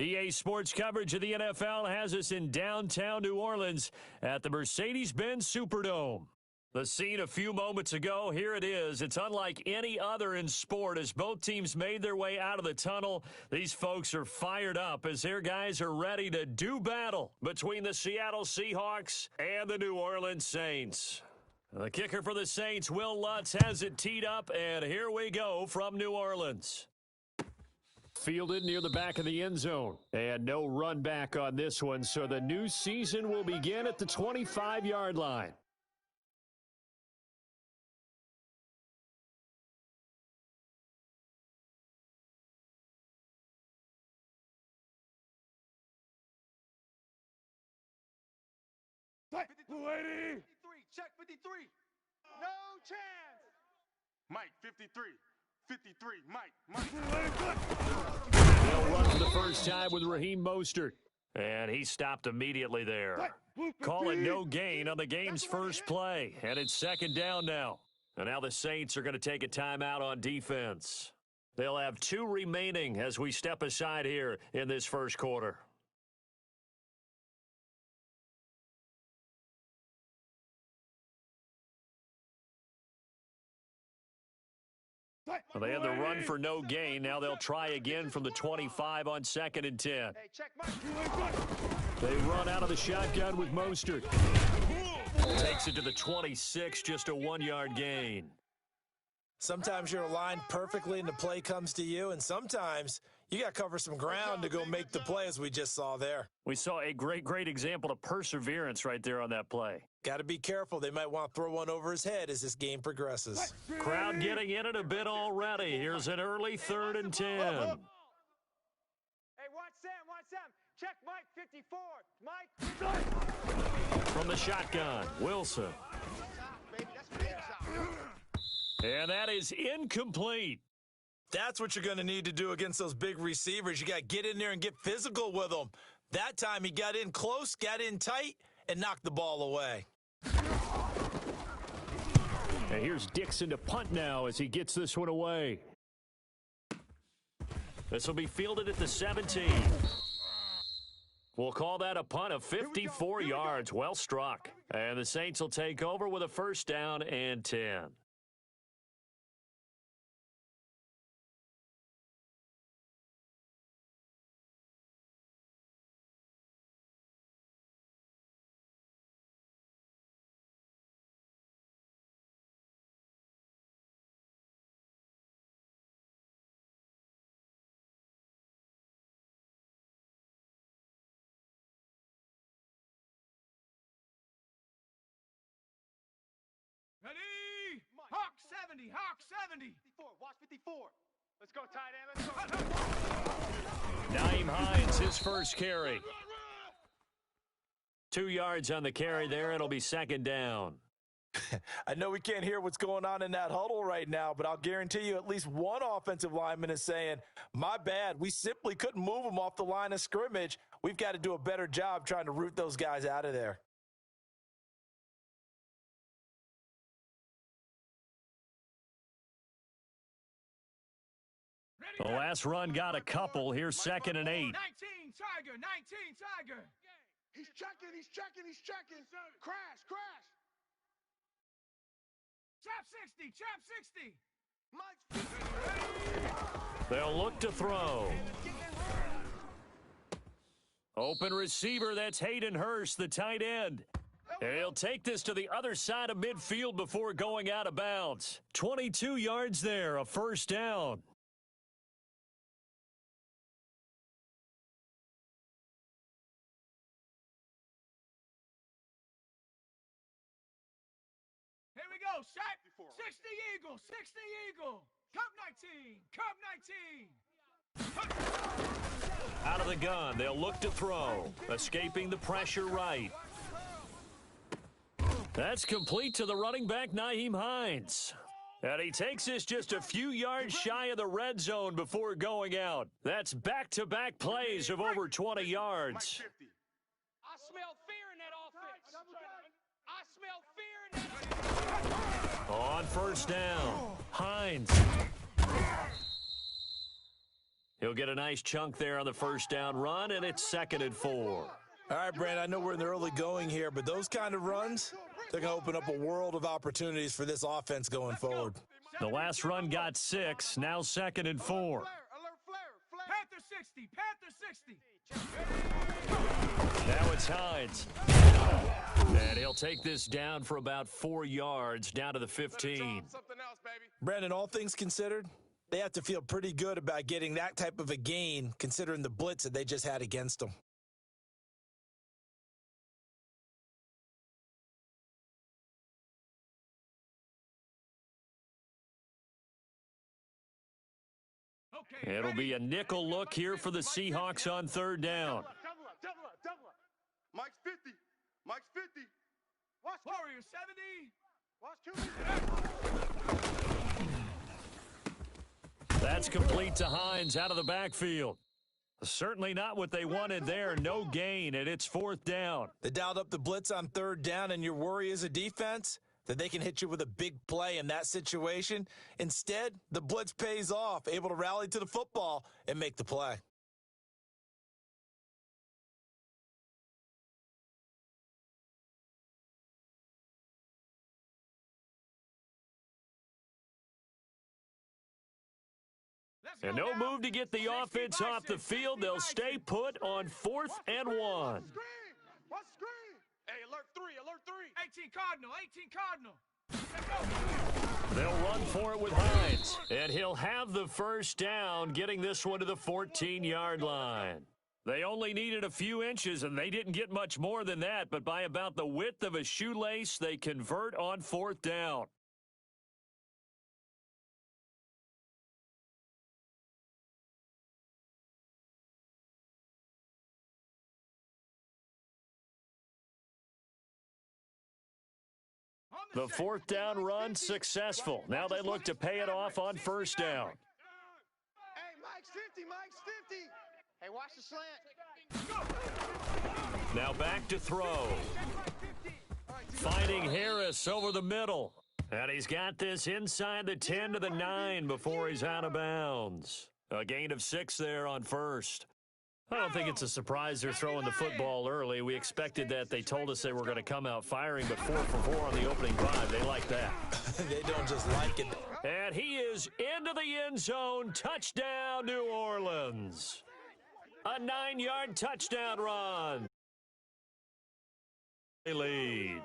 EA Sports coverage of the NFL has us in downtown New Orleans at the Mercedes-Benz Superdome. The scene a few moments ago, here it is. It's unlike any other in sport as both teams made their way out of the tunnel. These folks are fired up as their guys are ready to do battle between the Seattle Seahawks and the New Orleans Saints. The kicker for the Saints, Will Lutz, has it teed up, and here we go from New Orleans. Fielded near the back of the end zone. And no run back on this one, so the new season will begin at the 25-yard line. Lady. 53, check 53. No chance. Mike, 53. 53, Mike. They'll run for the first time with Raheem Mostert. And he stopped immediately there. Call it no gain on the game's first play. And it's second down now. And now the Saints are going to take a timeout on defense. They'll have 2 remaining as we step aside here in this first quarter. Well, they had the run for no gain. Now they'll try again from the 25 on 2nd and 10. They run out of the shotgun with Mostert. Takes it to the 26, just a 1-yard gain. Sometimes you're aligned perfectly and the play comes to you, and sometimes you got to cover some ground to go make the play, as we just saw there. We saw a great example of perseverance right there on that play. Got to be careful. They might want to throw one over his head as this game progresses. Crowd getting in it a bit already. Here's an early 3rd and 10. Hey, watch Sam. Check Mike 54. Mike. From the shotgun, Wilson. And that is incomplete. That's what you're going to need to do against those big receivers. You got to get in there and get physical with them. That time he got in close, got in tight, and knocked the ball away. And here's Dixon to punt now as he gets this one away. This will be fielded at the 17. We'll call that a punt of 54 yards. Well struck. And the Saints will take over with a first down and 10. Ready? Hawk 70. Hawk 70. 54. Watch 54. Let's go, tight end. Let's go. Nyheim Hines, his first carry. 2 yards on the carry there. It'll be second down. I know we can't hear what's going on in that huddle right now, but I'll guarantee you at least one offensive lineman is saying, my bad, we simply couldn't move them off the line of scrimmage. We've got to do a better job trying to root those guys out of there. The last run got a couple. Here's 2nd and 8. 19, Tiger. 19, Tiger. He's checking. Crash. Trap 60. They'll look to throw. Open receiver, that's Hayden Hurst, the tight end. And he'll take this to the other side of midfield before going out of bounds. 22 yards there, a first down. Here we go, shot. 60 Eagle. Cup 19. Out of the gun, they'll look to throw. Escaping the pressure right. That's complete to the running back, Nyheim Hines. And he takes this just a few yards shy of the red zone before going out. That's back-to-back plays of over 20 yards. I smell fear in that offense. On first down, Hines. He'll He'll get a nice chunk there on the first down run, and it's 2nd and 4. All right, Brandon, I know we're in the early going here, but those kind of runs, they're going to open up a world of opportunities for this offense going forward. The last run got 6, now 2nd and 4. Alert, flare. Panther 60. Now it's Hines. And he'll take this down for about 4 yards, down to the 15. Something else, baby. Brandon, all things considered, they have to feel pretty good about getting that type of a gain, considering the blitz that they just had against them. Okay, It'll be a nickel look here for the Seahawks on 3rd down. Double up. Mike's 50. Mike's 50. Watch Warrior 70. Watch 2. That's complete to Hines out of the backfield. Certainly not what they wanted there. No gain, and it's 4th down. They dialed up the blitz on 3rd down, and your worry as a defense that they can hit you with a big play in that situation. Instead, the blitz pays off, able to rally to the football and make the play. And no move to get the offense off the field. They'll stay put on 4th and 1. Watch screen. Hey, alert 3. 18 Cardinal. They'll run for it with Hines. And he'll have the first down, getting this one to the 14-yard line. They only needed a few inches, and they didn't get much more than that. But by about the width of a shoelace, they convert on 4th down. The 4th down run successful. Now they look to pay it off on 1st down. Hey, Mike's 50. Hey, watch the slant. Now back to throw. Finding Harris over the middle. And he's got this inside the 10 to the 9 before he's out of bounds. A gain of 6 there on 1st. I don't think it's a surprise they're throwing the football early. We expected that. They told us they were going to come out firing, but 4 for 4 on the opening drive. They like that. They don't just like it. And he is into the end zone. Touchdown, New Orleans. A 9-yard touchdown run. They lead.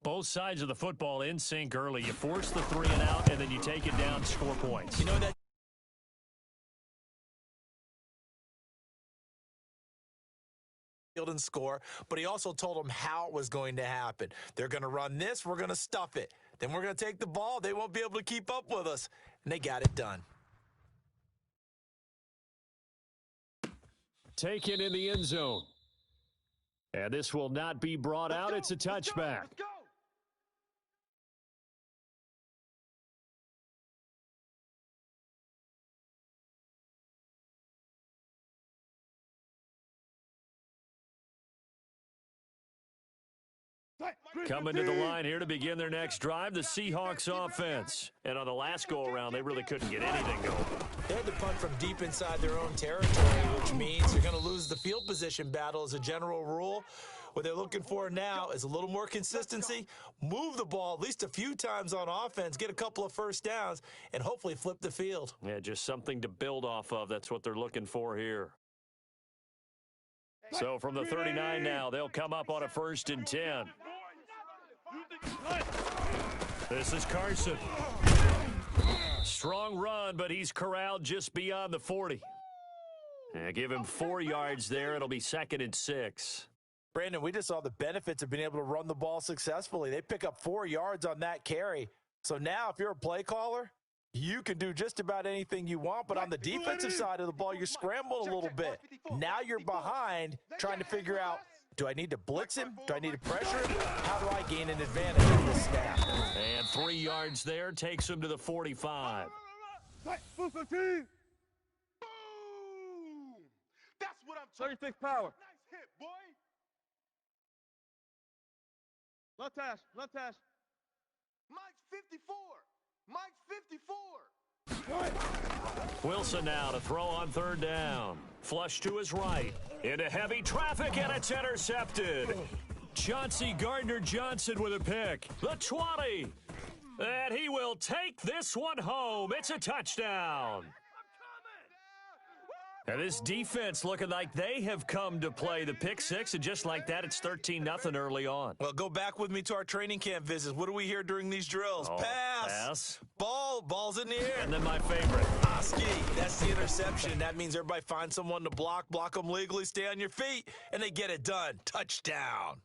Both sides of the football in sync early. You force the 3 and out, and then you take it down, score points. You know that and score, but he also told them how it was going to happen. They're going to run this, we're going to stuff it. Then we're going to take the ball, they won't be able to keep up with us. And they got it done. Taken in the end zone. And this will not be brought out. It's a touchback. Let's go. Coming to the line here to begin their next drive, the Seahawks offense. And on the last go-around, they really couldn't get anything going. They had to punt from deep inside their own territory, which means they're going to lose the field position battle as a general rule. What they're looking for now is a little more consistency, move the ball at least a few times on offense, get a couple of first downs, and hopefully flip the field. Yeah, just something to build off of. That's what they're looking for here. So from the 39 now, they'll come up on a 1st and 10. This is Carson. Strong run, but he's corralled just beyond the 40. Give him 4 yards there. It'll be 2nd and 6. Brandon, we just saw the benefits of being able to run the ball successfully. They pick up 4 yards on that carry. So now if you're a play caller, you can do just about anything you want, but on the defensive side of the ball, you're scrambling a little bit. Now you're behind trying to figure out, do I need to blitz him? Do I need to pressure him? How do I gain an advantage in this snap? And 3 yards there takes him to the 45. Boom! That's what I'm talking 36 power. Nice hit, boy. Left hash. Mike's 54. Mike's 54. Wilson now to throw on third down. Flush to his right. Into heavy traffic, and it's intercepted. Chauncey Gardner-Johnson with a pick. The 20. And he will take this one home. It's a touchdown. And this defense looking like they have come to play the pick six, and just like that, it's 13-0 early on. Well, go back with me to our training camp visits. What do we hear during these drills? Oh, pass. Ball's in the air. And then my favorite. Oski, that's the interception. That means everybody finds someone to block them legally, stay on your feet, and they get it done. Touchdown.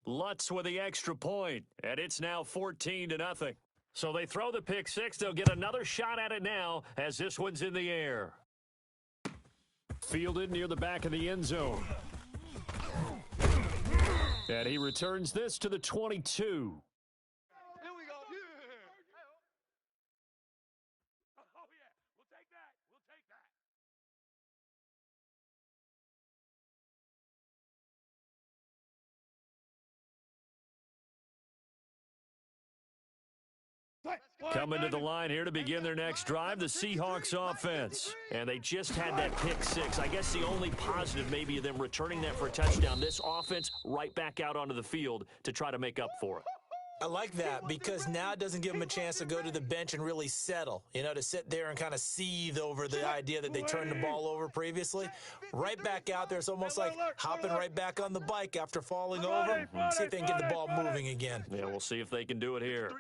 Lutz with the extra point, and it's now 14-0. So they throw the pick six. They'll get another shot at it now as this one's in the air. Fielded near the back of the end zone. And he returns this to the 22. Here we go. Oh, yeah. We'll take that. We'll take that. Coming to the line here to begin their next drive, the Seahawks offense. And they just had that pick six. I guess the only positive maybe of them returning that for a touchdown. This offense right back out onto the field to try to make up for it. I like that because now it doesn't give them a chance to go to the bench and really settle, to sit there and kind of seethe over the idea that they turned the ball over previously. Right back out there. It's almost like hopping right back on the bike after falling over. See if they can get the ball moving again. Yeah, we'll see if they can do it here.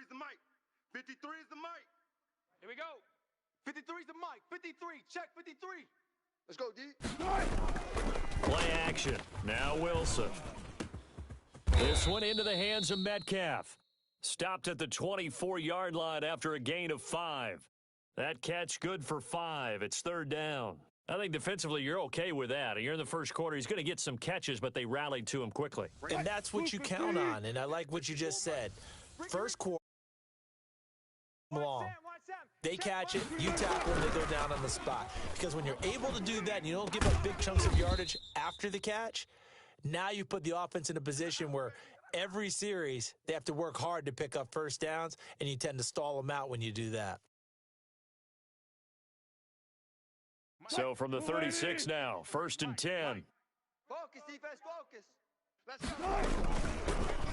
53 is the mic. Here we go. 53 is the mic. 53. Check 53. Let's go, D. Play action. Now Wilson. This one into the hands of Metcalf. Stopped at the 24-yard line after a gain of 5. That catch good for 5. It's third down. I think defensively you're okay with that. You're in the first quarter. He's going to get some catches, but they rallied to him quickly. And that's what you count on, and I like what you just said. First quarter. Long. They catch it, you tackle them, they go down on the spot. Because when you're able to do that and you don't give up big chunks of yardage after the catch, now you put the offense in a position where every series they have to work hard to pick up first downs, and you tend to stall them out when you do that. So from the 36 now, 1st and 10. Focus, defense, focus. Let's go.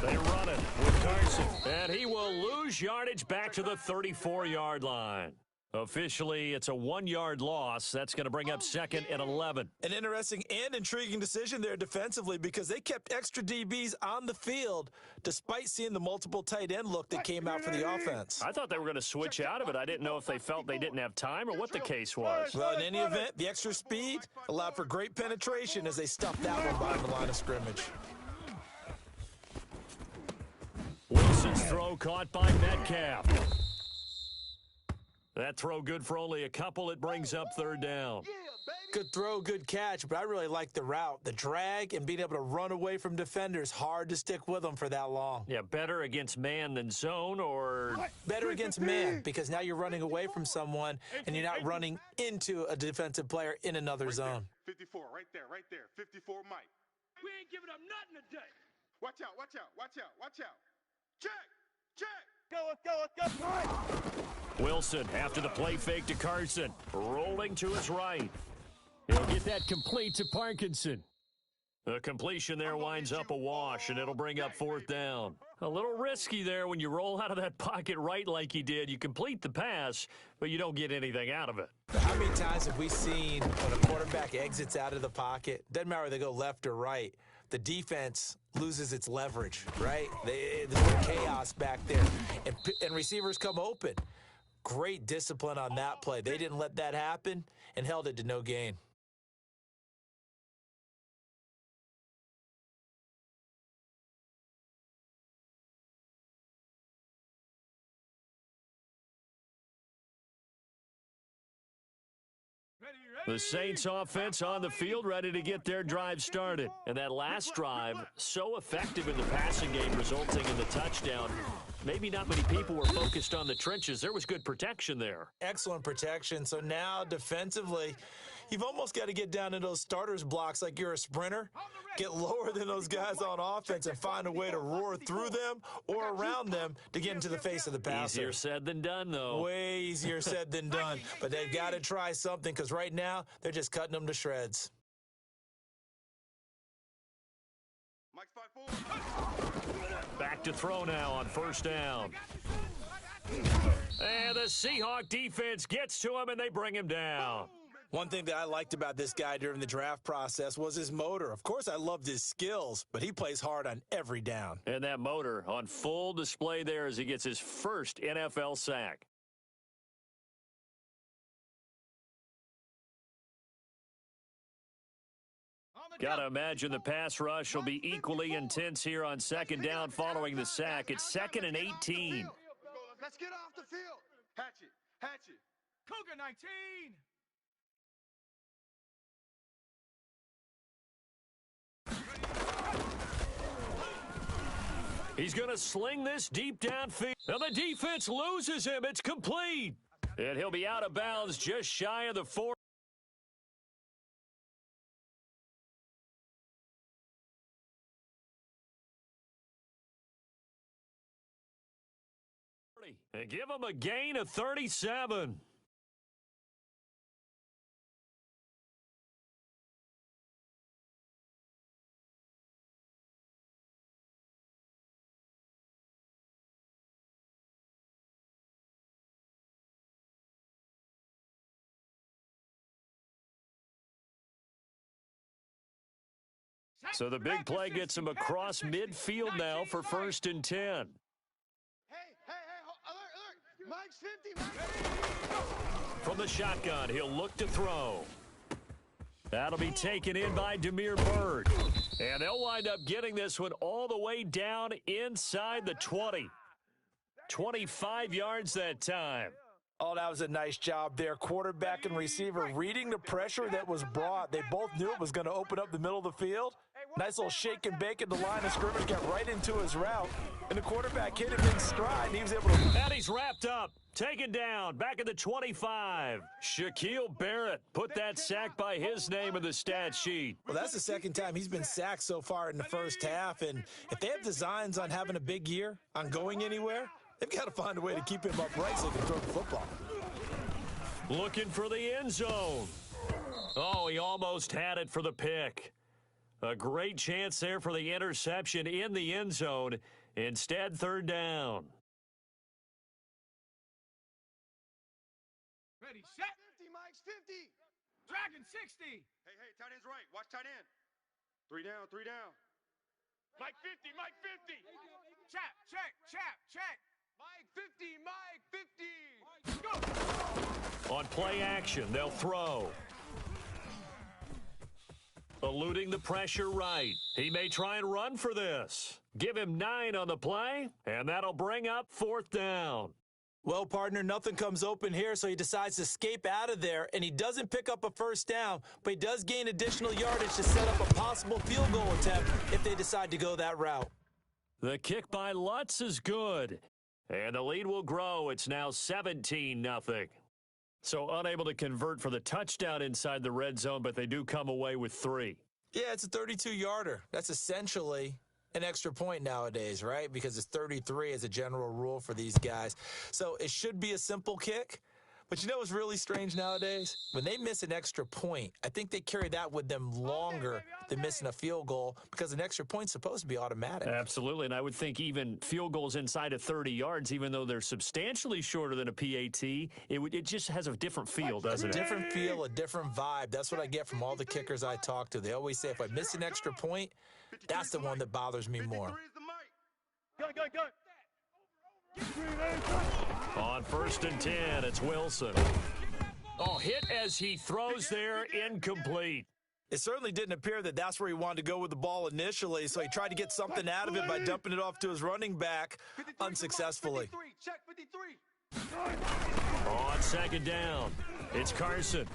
They run it with Carson, and he will lose yardage back to the 34-yard line. Officially, it's a 1-yard loss. That's going to bring up 2nd and 11. An interesting and intriguing decision there defensively because they kept extra DBs on the field despite seeing the multiple tight end look that came out for the offense. I thought they were going to switch out of it. I didn't know if they felt they didn't have time or what the case was. Well, in any event, the extra speed allowed for great penetration as they stuffed that one behind the line of scrimmage. Wilson's throw caught by Metcalf. That throw good for only a couple. It brings up third down. Good throw, good catch, but I really like the route. The drag and being able to run away from defenders, hard to stick with them for that long. Yeah, better against man than zone, or? Better against man, because now you're running away from someone and you're not running into a defensive player in another zone. 54, right there. 54 Mike. We ain't giving up nothing today. Watch out. Check. Let's go. Wilson, after the play fake to Carson, rolling to his right. He'll get that complete to Parkinson. The completion there winds up a wash, and it'll bring up 4th down. A little risky there when you roll out of that pocket right like you did. You complete the pass, but you don't get anything out of it. How many times have we seen when a quarterback exits out of the pocket, doesn't matter whether they go left or right, the defense loses its leverage, right? There's chaos back there, and receivers come open. Great discipline on that play. They didn't let that happen and held it to no gain. The Saints offense on the field, ready to get their drive started. And that last drive, so effective in the passing game, resulting in the touchdown. Maybe not many people were focused on the trenches. There was good protection there. Excellent protection. So now defensively, You've almost got to get down in those starters blocks like you're a sprinter, get lower than those guys on offense and find a way to roar through them or around them to get into the face of the passer. Easier said than done, though. Way easier said than done. But they've got to try something because right now they're just cutting them to shreds. Mike's 5-4. Back to throw now on first down. And the Seahawk defense gets to him, and they bring him down. One thing that I liked about this guy during the draft process was his motor. Of course, I loved his skills, but he plays hard on every down. And that motor on full display there as he gets his first NFL sack. Got to imagine the pass rush will be equally intense here on second down following the sack. It's 2nd and 18. Let's get off the field. Hatch it. Hatch it. Cougar 19. He's going to sling this deep downfield. Now the defense loses him. It's complete. And he'll be out of bounds just shy of the 40. And give him a gain of 37. So the big play gets him across midfield now for 1st and 10. Hey, alert. Mike's 50. From the shotgun, he'll look to throw. That'll be taken in by Damiere Byrd. And they'll wind up getting this one all the way down inside the 20. 25 yards that time. Oh, that was a nice job there. Quarterback and receiver reading the pressure that was brought. They both knew it was going to open up the middle of the field. Nice little shake and bake at the line of scrimmage, got right into his route. And the quarterback hit him in stride, and he was able to... And he's wrapped up, taken down, back at the 25. Shaquille Barrett put that sack by his name in the stat sheet. Well, that's the second time he's been sacked so far in the first half. And if they have designs on having a big year, on going anywhere, they've got to find a way to keep him upright so he can throw the football. Looking for the end zone. Oh, he almost had it for the pick. A great chance there for the interception in the end zone. Instead, 3rd down. Ready, set. 50, Mike's 50. Dragon 60. Hey, tight end's right. Watch tight end. 3 down, 3 down. Mike 50, Mike 50. Chap, check. Mike 50, Mike 50. Go. On play action, they'll throw. Eluding the pressure right. He may try and run for this. Give him 9 on the play, and that'll bring up 4th down. Well, partner, nothing comes open here, so he decides to escape out of there, and he doesn't pick up a 1st down, but he does gain additional yardage to set up a possible field goal attempt if they decide to go that route. The kick by Lutz is good, and the lead will grow. It's now 17-0. So unable to convert for the touchdown inside the red zone, but they do come away with 3. Yeah, it's a 32-yarder. That's essentially an extra point nowadays, right? Because it's 33 as a general rule for these guys. So it should be a simple kick. But you know what's really strange nowadays? When they miss an extra point, I think they carry that with them longer than missing a field goal because an extra point's supposed to be automatic. Absolutely, and I would think even field goals inside of 30 yards, even though they're substantially shorter than a PAT, it just has a different feel, doesn't it? A different feel, a different vibe. That's what I get from all the kickers I talk to. They always say if I miss an extra point, that's the one that bothers me more. Go. On 1st and 10, it's Wilson. Oh, hit as he throws there, incomplete. It certainly didn't appear that that's where he wanted to go with the ball initially, so he tried to get something out of it by dumping it off to his running back unsuccessfully. 53, check 53. On 2nd down, it's Carson.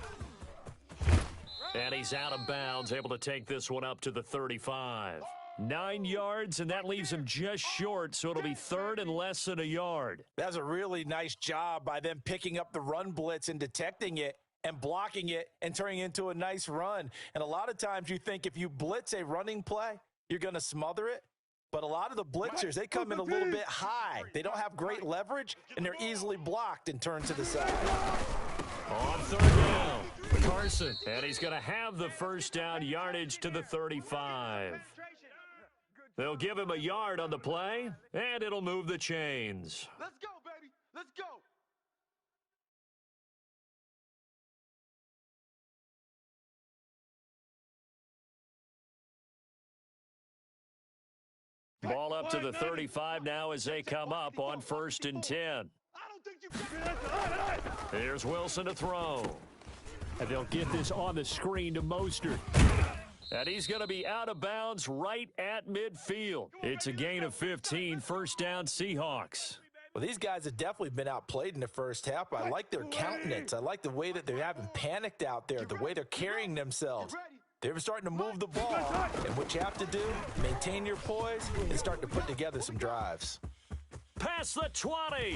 And he's out of bounds, able to take this one up to the 35. 9 yards, and that leaves him just short, so it'll be 3rd and less than a yard. That's a really nice job by them picking up the run blitz and detecting it and blocking it and turning it into a nice run. And a lot of times you think if you blitz a running play, you're going to smother it. But a lot of the blitzers, they come in a little bit high. They don't have great leverage, and they're easily blocked and turned to the side. On third down, Carson. And he's going to have the first down yardage to the 35. They'll give him a yard on the play, and it'll move the chains. Let's go, baby. Let's go. Ball up to the 35 now as they come up on 1st and 10. I don't think you Here's Wilson to throw. And they'll get this on the screen to Mostert. And he's going to be out of bounds right at midfield. It's a gain of 15, first down Seahawks. Well, these guys have definitely been outplayed in the first half. I like their countenance. I like the way that they haven't panicked out there, the way they're carrying themselves. They're starting to move the ball, and what you have to do, maintain your poise and start to put together some drives. Past the 20,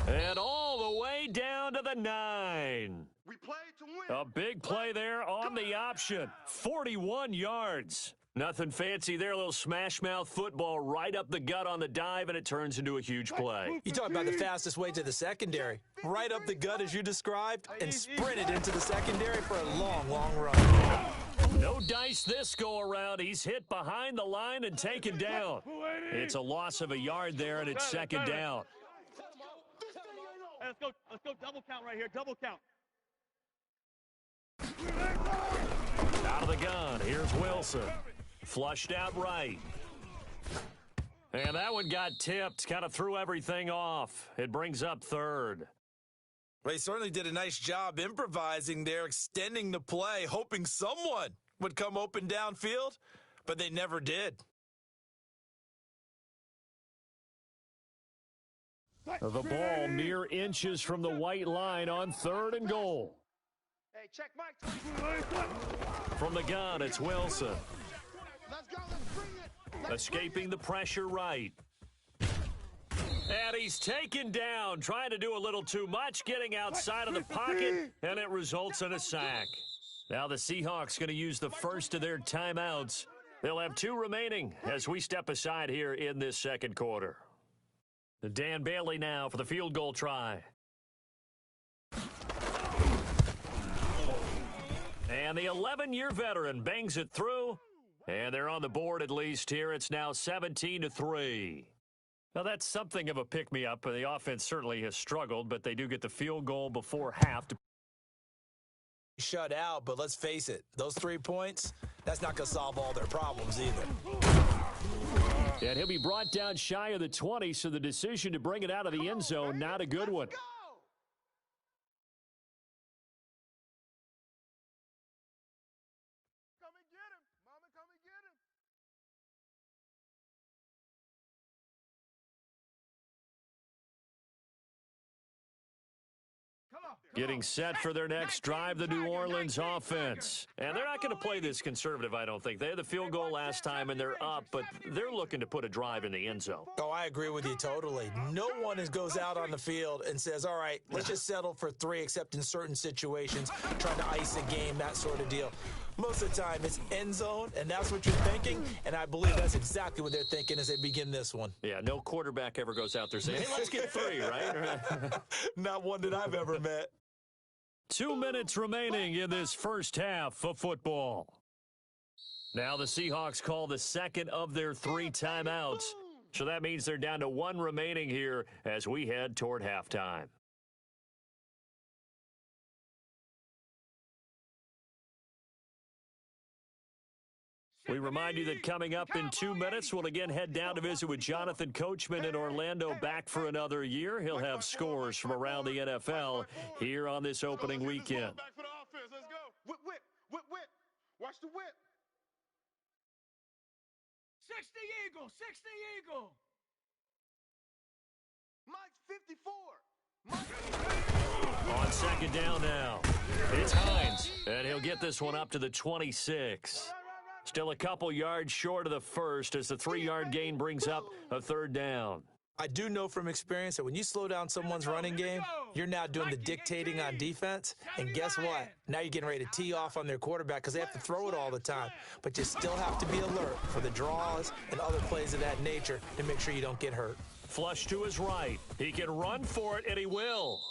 and all the way down to the 9. We played to win. A big play there on the option, 41 yards. Nothing fancy there, a little smash-mouth football right up the gut on the dive, and it turns into a huge play. You talk about the fastest way to the secondary. Right up the gut as you described, and sprinted into the secondary for a long, long run. No dice this go-around. He's hit behind the line and taken down. It's a loss of a yard there, and it's second down. Hey, let's go double count right here, double count. Out of the gun, here's Wilson. Flushed out right. And that one got tipped, kind of threw everything off. It brings up third. Well, he certainly did a nice job improvising there, extending the play, hoping someone would come open downfield, but they never did. The ball mere inches from the white line on 3rd and goal. Hey, check Mike. From the gun, it's Wilson. Let's go. Let's bring it. Escaping the pressure right. And he's taken down, trying to do a little too much, getting outside of the pocket, and it results in a sack. Now the Seahawks going to use the first of their timeouts. They'll have 2 remaining as we step aside here in this second quarter. Dan Bailey now for the field goal try. And the 11-year veteran bangs it through, and they're on the board at least here. It's now 17-3. Now, that's something of a pick-me-up. The offense certainly has struggled, but they do get the field goal before half. Shut out, but let's face it, those 3 points, that's not going to solve all their problems either. And he'll be brought down shy of the 20, so the decision to bring it out of the end zone, not a good one. Come and get him. Mama, come and get him. Getting set for their next drive, the New Orleans offense. And they're not going to play this conservative, I don't think. They had the field goal last time, and they're up, but they're looking to put a drive in the end zone. Oh, I agree with you totally. No one goes out on the field and says, all right, let's just settle for 3, except in certain situations, trying to ice a game, that sort of deal. Most of the time, it's end zone, and that's what you're thinking, and I believe that's exactly what they're thinking as they begin this one. Yeah, no quarterback ever goes out there saying, hey, let's get 3, right? Not one that I've ever met. 2 minutes remaining in this first half of football. Now the Seahawks call the second of their 3 timeouts. So that means they're down to 1 remaining here as we head toward halftime. We remind you that coming up in 2 minutes, we'll again head down to visit with Jonathan Coachman in Orlando, back for another year. He'll have scores from around the NFL here on this opening weekend. Back for the offense. Let's go. Whip, whip, whip, whip. Watch the whip. 60 Eagle, 60 Eagle. Mike's 54. On second down now, it's Hines, and he'll get this one up to the 26. Still a couple yards short of the first as the 3-yard gain brings up a third down. I do know from experience that when you slow down someone's running game, you're now doing the dictating on defense. And guess what? Now you're getting ready to tee off on their quarterback because they have to throw it all the time. But you still have to be alert for the draws and other plays of that nature to make sure you don't get hurt. Flush to his right. He can run for it, and he will.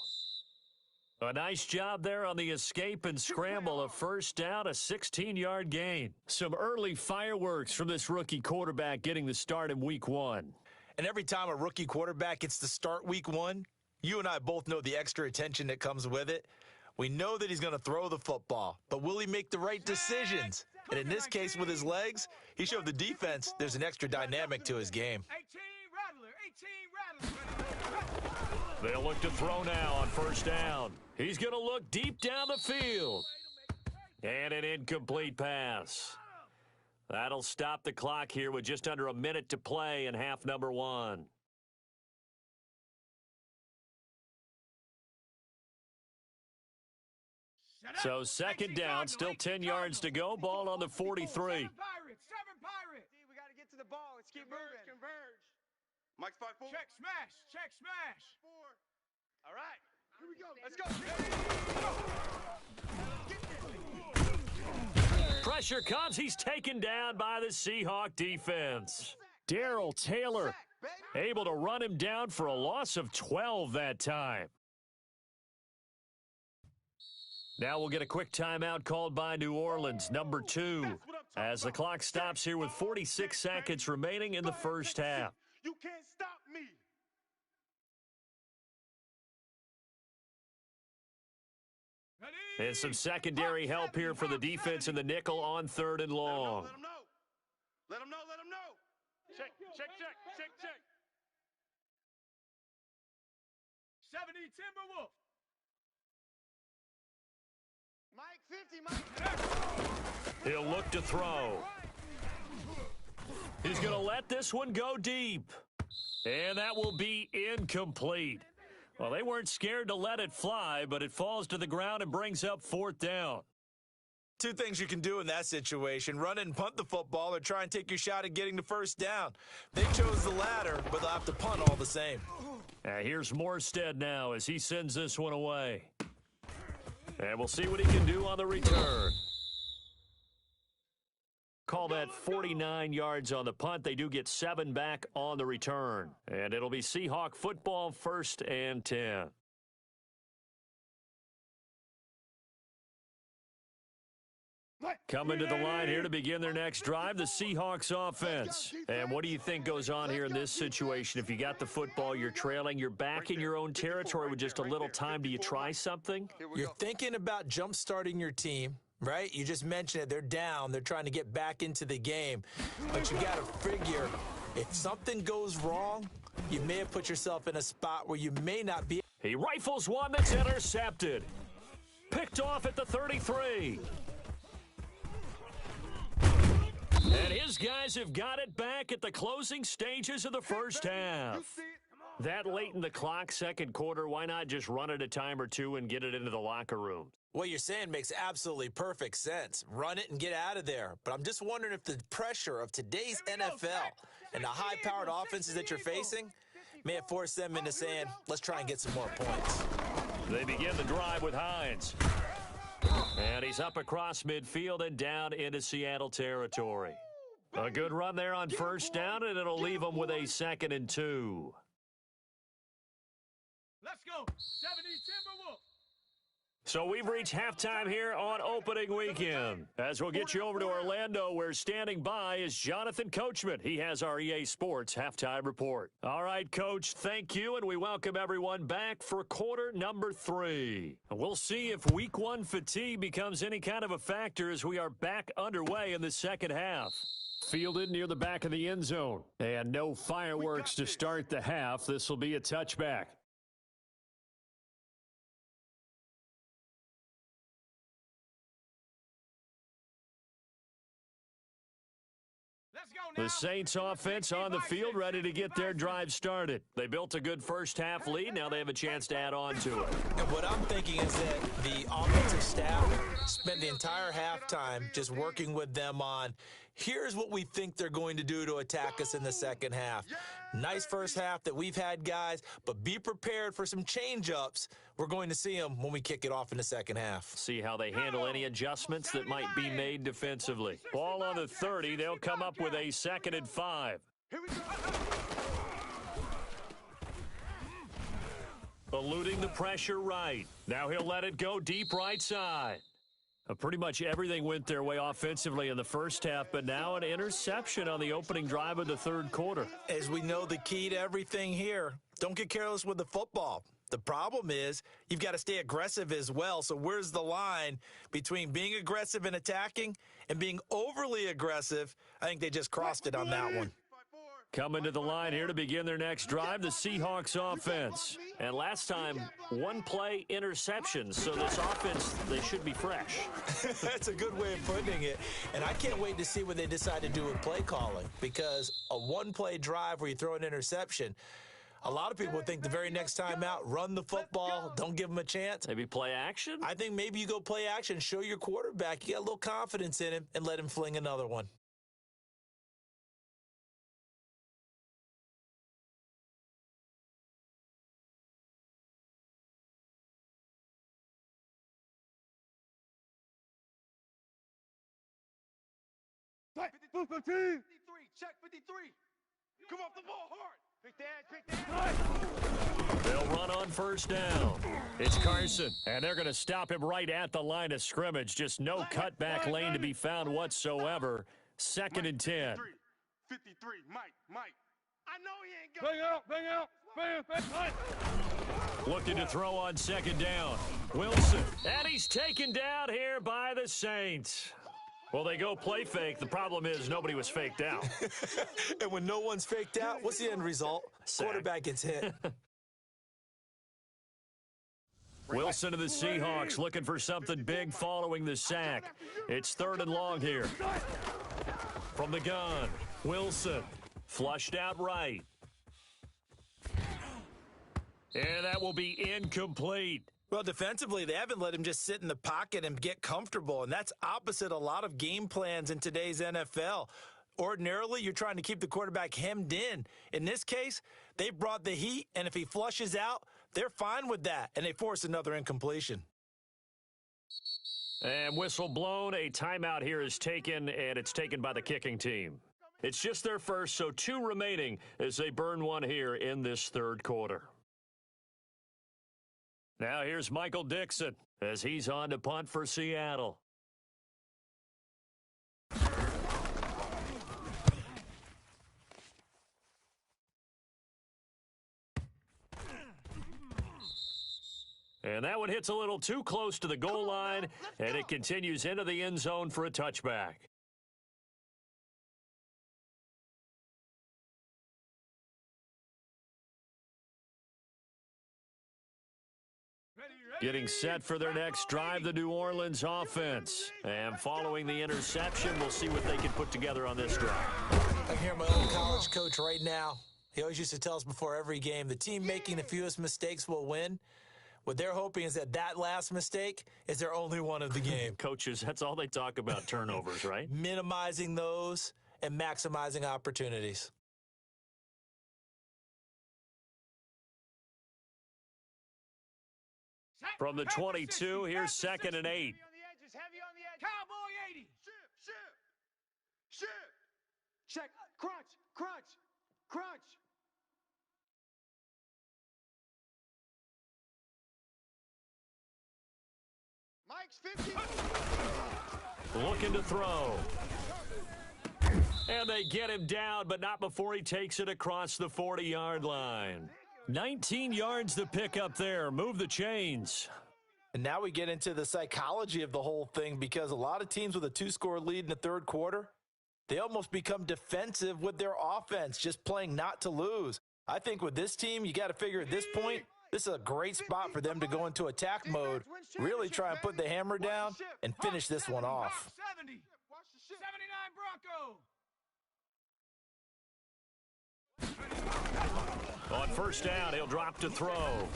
A nice job there on the escape and scramble. A first down, a 16-yard gain. Some early fireworks from this rookie quarterback getting the start in week one. And every time a rookie quarterback gets to start week one, you and I both know the extra attention that comes with it. We know that he's going to throw the football, but will he make the right decisions? And in this case, with his legs, he showed the defense there's an extra dynamic to his game. 18 Rattler. They'll look to throw now on first down. He's going to look deep down the field. And an incomplete pass. That'll stop the clock here with just under a minute to play in half number one. So second down, still 10 yards to go. Ball on the 43. Seven Pirates. We got to get to the ball. Let's keep moving. Converge. Mike's 5-4. Check smash. Check smash. 4. All right. Here we go. Let's go. Pressure comes. He's taken down by the Seahawk defense. Darrell Taylor able to run him down for a loss of 12 that time. Now we'll get a quick timeout called by New Orleans, number 2, as the clock stops here with 46 seconds remaining in the first half. You can't stop me. And some secondary help here for the defense in the nickel on third and long. Let him know. Let him know. Let him know. Check. 70 Timberwolf. Mike 50, Mike. He'll look to throw. He's going to let this one go deep. And that will be incomplete. Well, they weren't scared to let it fly, but it falls to the ground and brings up fourth down. Two things you can do in that situation: run and punt the football, or try and take your shot at getting the first down. They chose the latter, but they'll have to punt all the same. Here's Morstead now as he sends this one away. And we'll see what he can do on the return. Call that 49 yards on the punt. They do get 7 back on the return. And it'll be Seahawk football, 1st and 10. Coming to the line here to begin their next drive, the Seahawks offense. And what do you think goes on here in this situation? If you got the football, you're trailing, you're back in your own territory with just a little time. Do you try something? You're thinking about jump-starting your team, right? You just mentioned it. They're down. They're trying to get back into the game. But you got to figure, if something goes wrong, you may have put yourself in a spot where you may not be. He rifles one that's intercepted. Picked off at the 33. And his guys have got it back at the closing stages of the first half. That late in the clock, second quarter, why not just run it a time or two and get it into the locker room? What you're saying makes absolutely perfect sense. Run it and get out of there. But I'm just wondering if the pressure of today's NFL and the high-powered offenses that you're facing may have forced them into saying, let's try and get some more points. They begin the drive with Hines. And he's up across midfield and down into Seattle territory. A good run there on first down, and it'll leave them with a 2nd and 2. Let's go. 70 Timberwolf. So we've reached halftime here on opening weekend. As we'll get you over to Orlando, where standing by is Jonathan Coachman. He has our EA Sports halftime report. All right, Coach, thank you, and we welcome everyone back for quarter number 3. We'll see if week 1 fatigue becomes any kind of a factor as we are back underway in the second half. Fielded near the back of the end zone. And no fireworks to start the half. This will be a touchback. The Saints offense on the field, ready to get their drive started. They built a good first half lead. Now they have a chance to add on to it. And what I'm thinking is that the offensive staff spent the entire halftime just working with them on here's what we think they're going to do to attack us in the second half. Nice first half that we've had, guys, but be prepared for some change-ups. We're going to see them when we kick it off in the second half. See how they handle any adjustments that might be made defensively. Ball on the 30. They'll come up with a 2nd and 5. Eluding the pressure right. Now he'll let it go deep right side. Pretty much everything went their way offensively in the first half, but now an interception on the opening drive of the third quarter. As we know, the key to everything here, don't get careless with the football. The problem is you've got to stay aggressive as well. So where's the line between being aggressive and attacking and being overly aggressive? I think they just crossed it on that one. Coming to the line here to begin their next drive, the Seahawks offense. And last time, one play interceptions. So this offense, they should be fresh. That's a good way of putting it. And I can't wait to see what they decide to do with play calling, because a one-play drive where you throw an interception, a lot of people think the very next time out, run the football, don't give them a chance. Maybe play action? I think maybe you go play action, show your quarterback you got a little confidence in him, and let him fling another one. Check 53. Come off the ball hard. Pick that. They'll run on first down. It's Carson, and they're going to stop him right at the line of scrimmage. Just no cutback lane to be found whatsoever. 2nd and 10. 53. Mike. I know he ain't got. Bang out. Bang. Looking to throw on 2nd down. Wilson, and he's taken down here by the Saints. Well, they go play fake. The problem is nobody was faked out. And when no one's faked out, what's the end result? Sack. Quarterback gets hit. Wilson of the Seahawks looking for something big following the sack. It's 3rd and long here. From the gun, Wilson flushed out right. And that will be incomplete. Well, defensively, they haven't let him just sit in the pocket and get comfortable, and that's opposite a lot of game plans in today's NFL. Ordinarily, you're trying to keep the quarterback hemmed in. In this case, they brought the heat, and if he flushes out, they're fine with that, and they force another incompletion. And whistle blown. A timeout here is taken, and it's taken by the kicking team. It's just their first, so 2 remaining as they burn one here in this third quarter. Now here's Michael Dixon as he's on to punt for Seattle. And that one hits a little too close to the goal line, and it continues into the end zone for a touchback. Getting set for their next drive, the New Orleans offense. And following the interception, we'll see what they can put together on this drive. I hear my old college coach right now. He always used to tell us before every game, the team making the fewest mistakes will win. What they're hoping is that last mistake is their only one of the game. Coaches, that's all they talk about, turnovers, right? Minimizing those and maximizing opportunities. From the 22, here's 2nd and 8. Heavy on the edge. Cowboy 80. Shift. Check. Crunch. Mike's 50. Looking to throw. And they get him down, but not before he takes it across the 40-yard line. 19 yards to pick up there. Move the chains. And now we get into the psychology of the whole thing, because a lot of teams with a 2-score lead in the third quarter, they almost become defensive with their offense, just playing not to lose. I think with this team, you got to figure at this point, this is a great spot for them to go into attack mode, really try and put the hammer down and finish this one off. 79 Bronco. On first down, he'll drop to throw.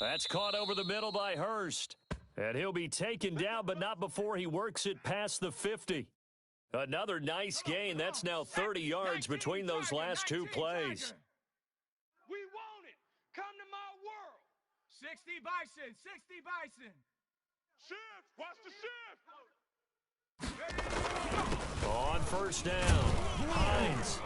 That's caught over the middle by Hurst. And he'll be taken down, but not before he works it past the 50. Another nice gain. That's now 30 yards between those last two plays. We want it. Come to my world. 60 Bison, 60 Bison. Shift, watch the shift. On first down, Hines.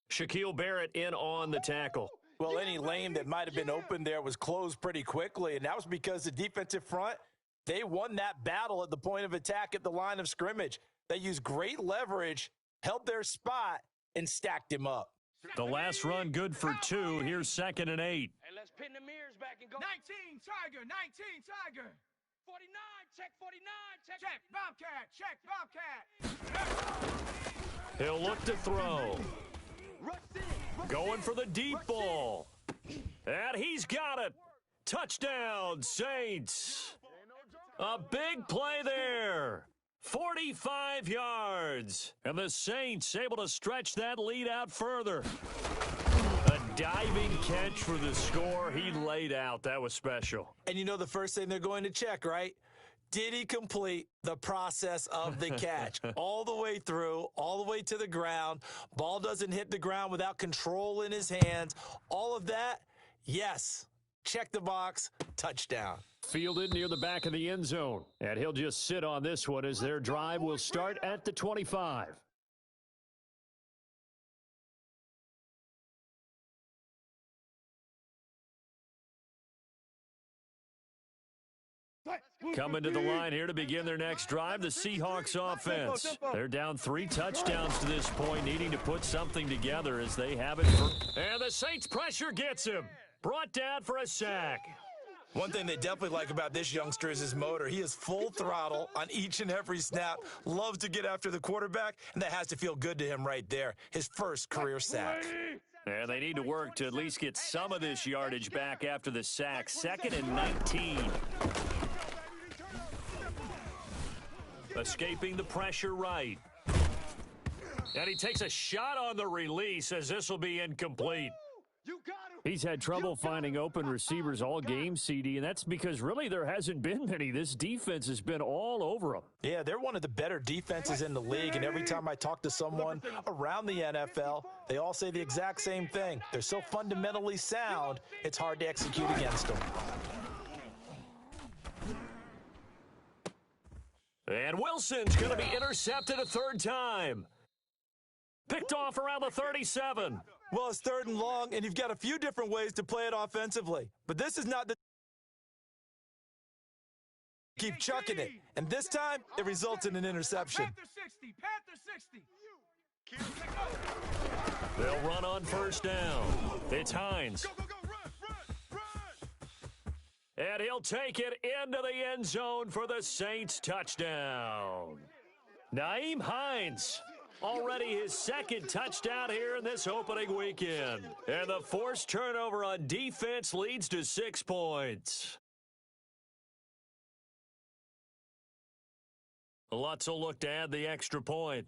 Shaquille Barrett in on the tackle. Well, any lane that might have been open there was closed pretty quickly, and that was because the defensive front, they won that battle at the point of attack at the line of scrimmage. They used great leverage, held their spot, and stacked him up. The last run good for 2. Here's 2nd and 8. And let's pin the mirrors back and go. 19 Tiger, 19 Tiger. 49, check 49, check Bobcat, check Bobcat. He'll look to throw. Going for the deep ball. And he's got it. Touchdown, Saints. A big play there. 45 yards. And the Saints able to stretch that lead out further. A diving catch for the score. He laid out. That was special. And you know the first thing they're going to check, right? Did he complete the process of the catch? All the way through, all the way to the ground. Ball doesn't hit the ground without control in his hands. All of that, yes. Check the box, touchdown. Fielded near the back of the end zone. And he'll just sit on this one as their drive will start at the 25. Coming to the line here to begin their next drive, the Seahawks offense. They're down 3 touchdowns to this point, needing to put something together as they have it. And the Saints pressure gets him. Brought down for a sack. One thing they definitely like about this youngster is his motor. He is full throttle on each and every snap, loves to get after the quarterback, and that has to feel good to him right there. His first career sack. And they need to work to at least get some of this yardage back after the sack. 2nd and 19. Escaping the pressure right. And he takes a shot on the release as this will be incomplete. He's had trouble finding open receivers all game, CD, and that's because really there hasn't been many. This defense has been all over them. Yeah, they're one of the better defenses in the league, and every time I talk to someone around the NFL, they all say the exact same thing. They're so fundamentally sound, it's hard to execute against them. And Wilson's going to be intercepted a 3rd time. Picked off around the 37. Well, it's 3rd and long, and you've got a few different ways to play it offensively. But this is not the keep chucking it. And this time, it results in an interception. Panther 60. They'll run on first down. It's Hines. And he'll take it into the end zone for the Saints touchdown. Nyheim Hines. Already his 2nd touchdown here in this opening weekend. And the forced turnover on defense leads to 6 points. Lutz will look to add the extra point.